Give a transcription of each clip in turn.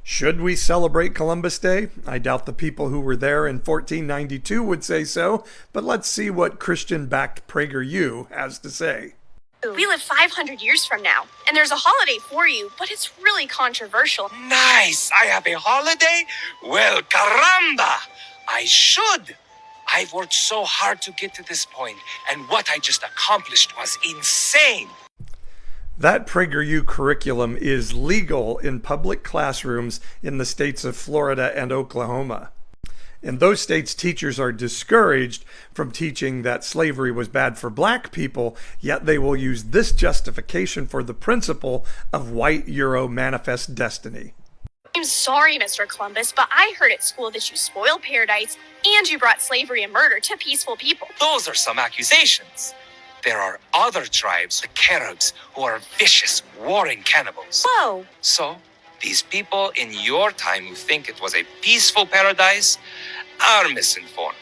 Should we celebrate Columbus Day? I doubt the people who were there in 1492 would say so, but let's see what Christian-backed PragerU has to say. We live 500 years from now, and there's a holiday for you, but it's really controversial. Nice! I have a holiday? Well, caramba! I should! I've worked so hard to get to this point, and what I just accomplished was insane! That PragerU curriculum is legal in public classrooms in the states of Florida and Oklahoma. In those states, teachers are discouraged from teaching that slavery was bad for black people, yet they will use this justification for the principle of white Euro manifest destiny. I'm sorry, Mr. Columbus, but I heard at school that you spoiled paradise and you brought slavery and murder to peaceful people. Those are some accusations. There are other tribes, the Caribs, who are vicious, warring cannibals. Whoa! So, these people in your time who think it was a peaceful paradise are misinformed.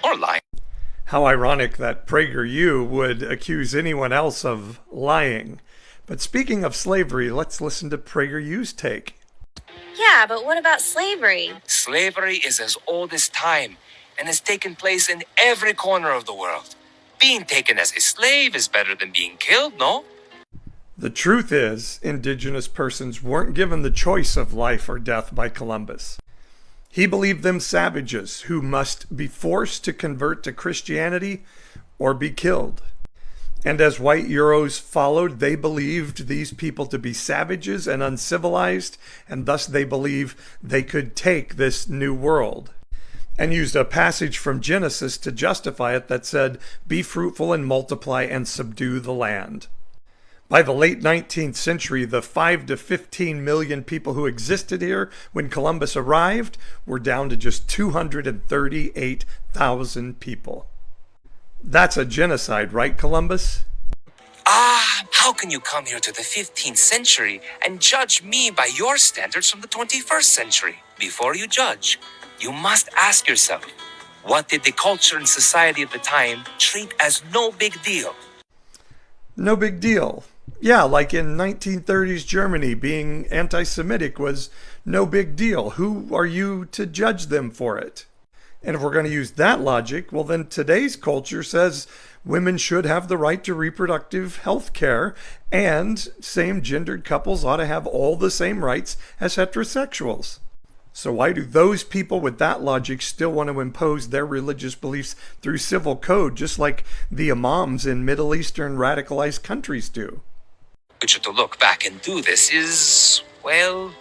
Or lying. How ironic that PragerU would accuse anyone else of lying. But speaking of slavery, let's listen to PragerU's take. Yeah, but what about slavery? Slavery is as old as time and has taken place in every corner of the world. Being taken as a slave is better than being killed, no? The truth is, indigenous persons weren't given the choice of life or death by Columbus. He believed them savages who must be forced to convert to Christianity or be killed. And as white Euros followed, they believed these people to be savages and uncivilized, and thus they believed they could take this new world. And used a passage from Genesis to justify it that said, "Be fruitful and multiply and subdue the land." By the late 19th century, the 5 to 15 million people who existed here when Columbus arrived were down to just 238,000 people. That's a genocide, right, Columbus? How can you come here to the 15th century and judge me by your standards from the 21st century? Before you judge, you must ask yourself, what did the culture and society at the time treat as no big deal? No big deal. Yeah, like in 1930s Germany, being anti-Semitic was no big deal. Who are you to judge them for it? And if we're going to use that logic, well then today's culture says women should have the right to reproductive health care, and same-gendered couples ought to have all the same rights as heterosexuals. So why do those people with that logic still want to impose their religious beliefs through civil code, just like the imams in Middle Eastern radicalized countries do? To look back and do this is, well,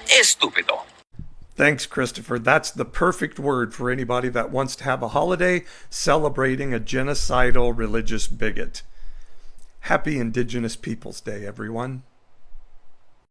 estúpido. Thanks, Christopher. That's the perfect word for anybody that wants to have a holiday celebrating a genocidal religious bigot. Happy Indigenous Peoples Day, everyone.